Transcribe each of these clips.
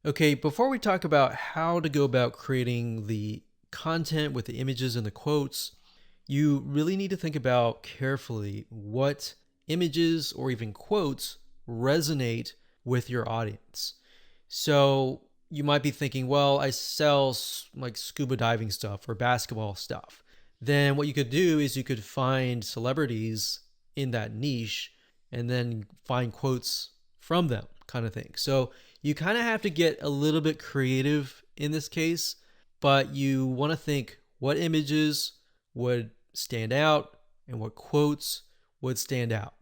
Okay, before we talk about how to go about creating the content with the images and the quotes, you really need to think about carefully what images or even quotes resonate with your audience. So you might be thinking, well, I sell like scuba diving stuff or basketball stuff. Then what you could do is you could find celebrities in that niche and then find quotes from them, kind of thing. So you kind of have to get a little bit creative in this case, but you want to think what images would stand out and what quotes would stand out.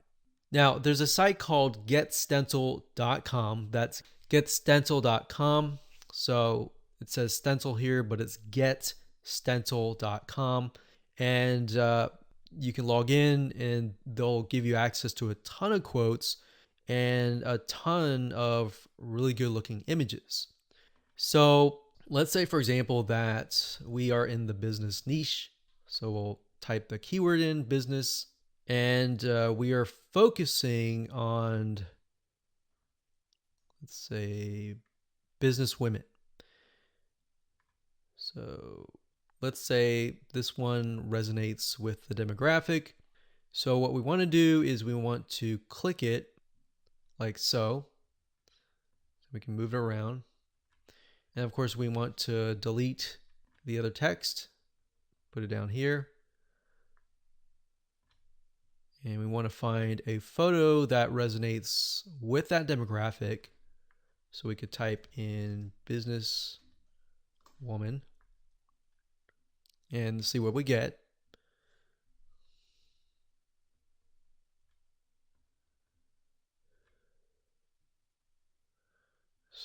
Now, there's a site called getstencil.com. That's getstencil.com. So it says stencil here, but it's getstencil.com. And you can log in and they'll give you access to a ton of quotes and a ton of really good looking images. So let's say, for example, that we are in the business niche. So we'll type the keyword in business and we are focusing on, let's say, business women. So let's say this one resonates with the demographic. So what we want to do is we want to click it like so. We can move it around. And of course, we want to delete the other text, put it down here. And we want to find a photo that resonates with that demographic. So we could type in business woman and see what we get.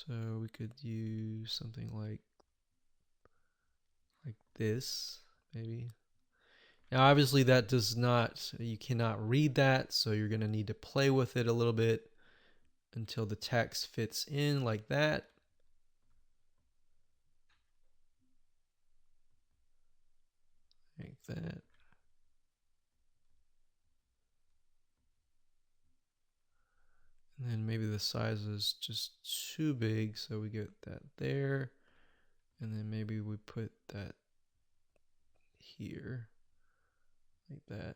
So we could use something like this, maybe. Now, obviously, that does not, you cannot read that, so you're going to need to play with it a little bit until the text fits in like that. Like that. And then maybe the size is just too big, so we get that there. And then maybe we put that here, like that.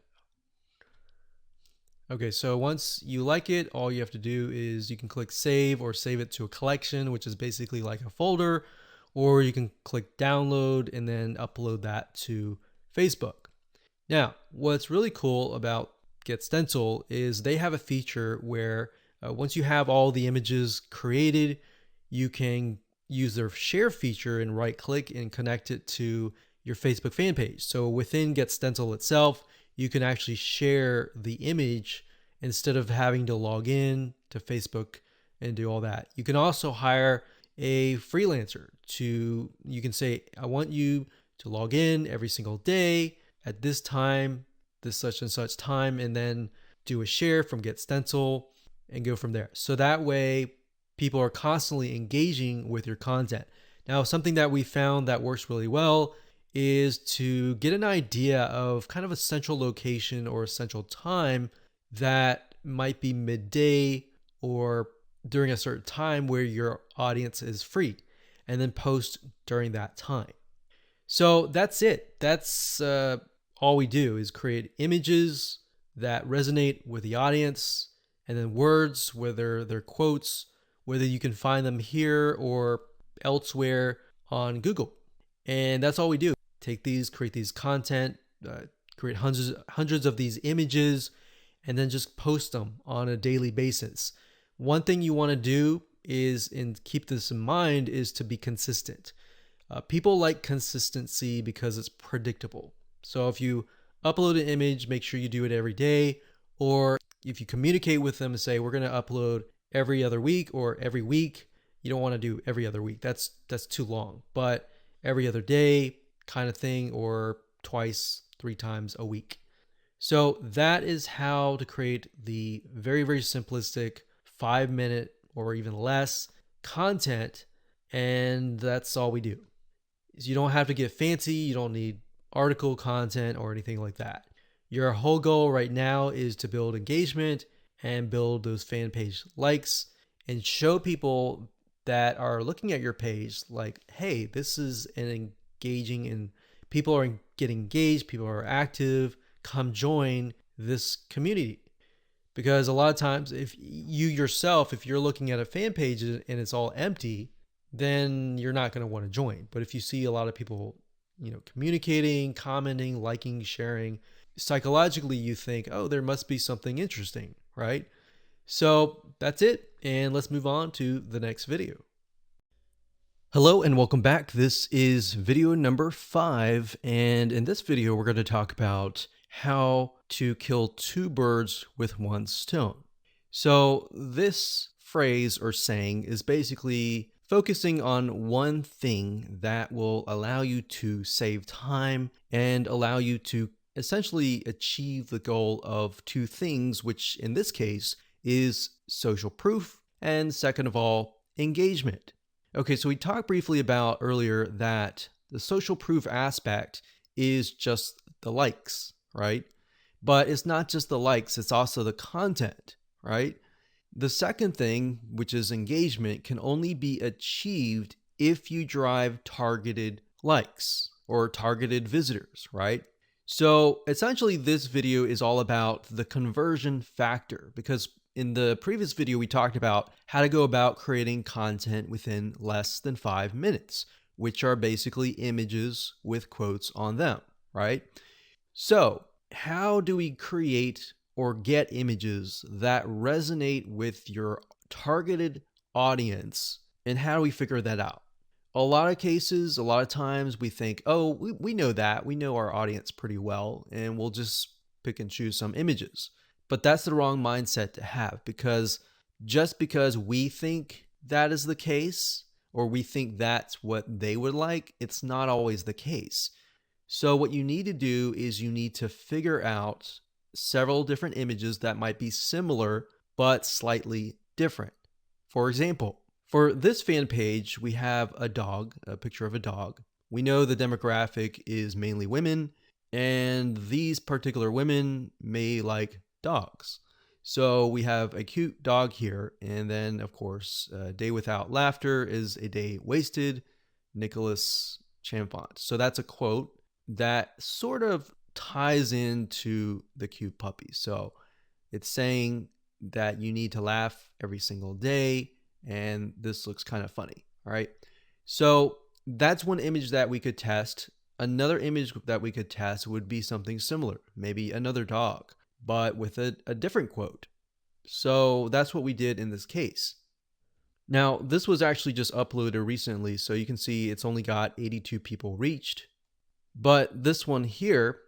Okay, so once you like it, all you have to do is you can click save or save it to a collection, which is basically like a folder, or you can click download and then upload that to Facebook. Now, what's really cool about GetStencil is they have a feature where once you have all the images created, you can use their share feature and right click and connect it to your Facebook fan page. So within GetStencil itself, you can actually share the image instead of having to log in to Facebook and do all that. You can also hire a freelancer you can say, I want you to log in every single day at this time, this such and such time, and then do a share from GetStencil and go from there. So that way, people are constantly engaging with your content. Now, something that we found that works really well is to get an idea of kind of a central location or a central time that might be midday or during a certain time where your audience is free, and then post during that time. So that's it. That's all we do is create images that resonate with the audience, and then words, whether they're quotes, whether you can find them here or elsewhere on Google. And that's all we do. Take these, create these content, create hundreds of these images, and then just post them on a daily basis. One thing you want to do is, and keep this in mind, is to be consistent. People like consistency because it's predictable. So if you upload an image, make sure you do it every day. Or if you communicate with them and say, we're going to upload every other week or every week, you don't want to do every other week. That's too long. But every other day kind of thing, or twice, 3 times a week. So that is how to create the very, very simplistic 5 minute or even less content. And that's all we do. You don't have to get fancy. You don't need article content or anything like that. Your whole goal right now is to build engagement and build those fan page likes and show people that are looking at your page like, hey, this is an engaging and people are getting engaged, people are active, come join this community. Because a lot of times if you yourself, if you're looking at a fan page and it's all empty, then you're not going to want to join. But if you see a lot of people, communicating, commenting, liking, sharing, psychologically you think, oh, there must be something interesting, right? So that's it. And let's move on to the next video. Hello and welcome back. This is video number 5. And in this video, we're going to talk about how to kill 2 birds with 1 stone. So this phrase or saying is basically focusing on one thing that will allow you to save time and allow you to essentially achieve the goal of 2 things, which in this case is social proof and, second of all, engagement. Okay, so we talked briefly about earlier that the social proof aspect is just the likes, right? But it's not just the likes, it's also the content, right? The second thing, which is engagement, can only be achieved if you drive targeted likes or targeted visitors, right? So essentially this video is all about the conversion factor, because in the previous video we talked about how to go about creating content within less than 5 minutes, which are basically images with quotes on them, right? So how do we create or get images that resonate with your targeted audience, and how do we figure that out? A lot of cases, a lot of times we think, oh, we know that. We know our audience pretty well, and we'll just pick and choose some images. But that's the wrong mindset to have, because just because we think that is the case, or we think that's what they would like, it's not always the case. So what you need to do is you need to figure out several different images that might be similar but slightly different. For example, for this fan page, we have a dog, a picture of a dog. We know the demographic is mainly women, and these particular women may like dogs. So we have a cute dog here, and then of course, a day without laughter is a day wasted, Nicholas Chamfont. So that's a quote that sort of ties into the cute puppy. So it's saying that you need to laugh every single day, and this looks kind of funny. All right. So that's one image that we could test. Another image that we could test would be something similar, maybe another dog, but with a different quote. So that's what we did in this case. Now, this was actually just uploaded recently, so you can see it's only got 82 people reached. But this one here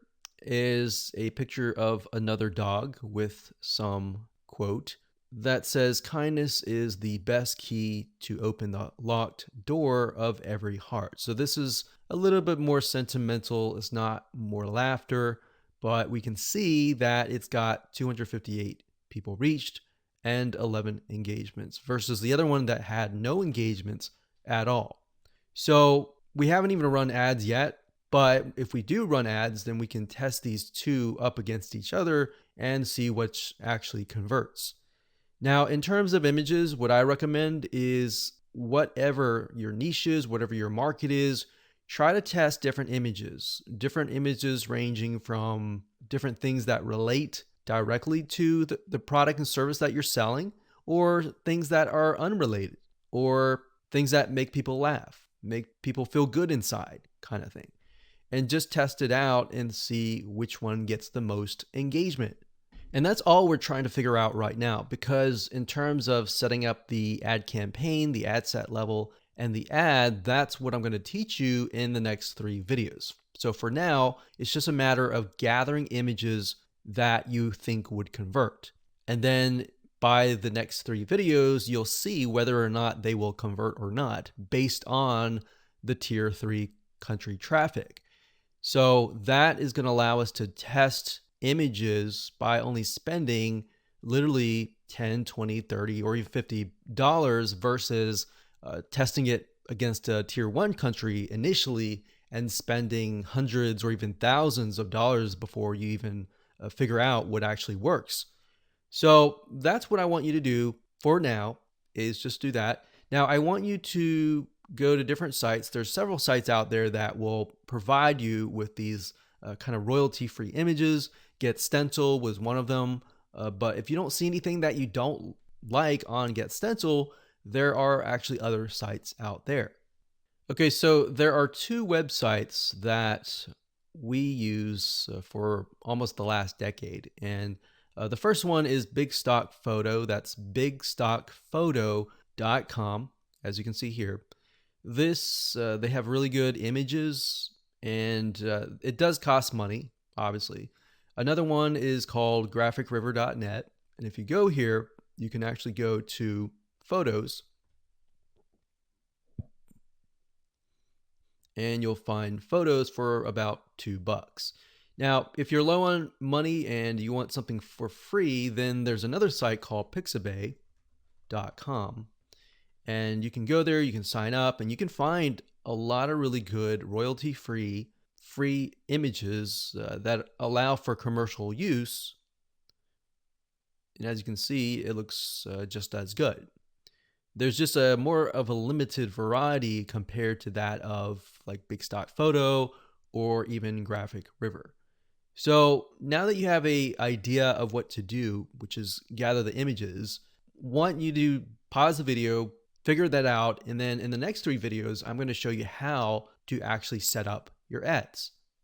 is a picture of another dog with some quote that says, kindness is the best key to open the locked door of every heart. So this is a little bit more sentimental. It's not more laughter, but we can see that it's got 258 people reached and 11 engagements versus the other one that had no engagements at all. So we haven't even run ads yet, but if we do run ads, then we can test these 2 up against each other and see which actually converts. Now, in terms of images, what I recommend is whatever your niche is, whatever your market is, try to test different images ranging from different things that relate directly to the product and service that you're selling, or things that are unrelated, or things that make people laugh, make people feel good inside kind of thing. And just test it out and see which one gets the most engagement. And that's all we're trying to figure out right now, because in terms of setting up the ad campaign, the ad set level, and the ad, that's what I'm going to teach you in the next 3 videos. So for now, it's just a matter of gathering images that you think would convert. And then by the next 3 videos, you'll see whether or not they will convert or not based on the tier 3 country traffic. So that is going to allow us to test images by only spending literally $10, $20, $30, or even $50 versus testing it against a tier 1 country initially and spending hundreds or even thousands of dollars before you even figure out what actually works. So that's what I want you to do for now, is just do that. Now, I want you to go to different sites. There's several sites out there that will provide you with these kind of royalty-free images. Get Stencil was one of them. But if you don't see anything that you don't like on Get Stencil, there are actually other sites out there. Okay, so there are two websites that we use for almost the last decade. And the first one is Big Stock Photo. That's bigstockphoto.com, as you can see here. This, they have really good images, and it does cost money, obviously. Another one is called graphicriver.net. And if you go here, you can actually go to Photos, and you'll find photos for about $2. Now, if you're low on money and you want something for free, then there's another site called pixabay.com. And you can go there, you can sign up, and you can find a lot of really good royalty-free free images that allow for commercial use. And as you can see, it looks just as good. There's just a more of a limited variety compared to that of like Big Stock Photo or even Graphic River. So now that you have an idea of what to do, which is gather the images, want you to pause the video, figure that out, and then in the next 3 videos, I'm going to show you how to actually set up your ads.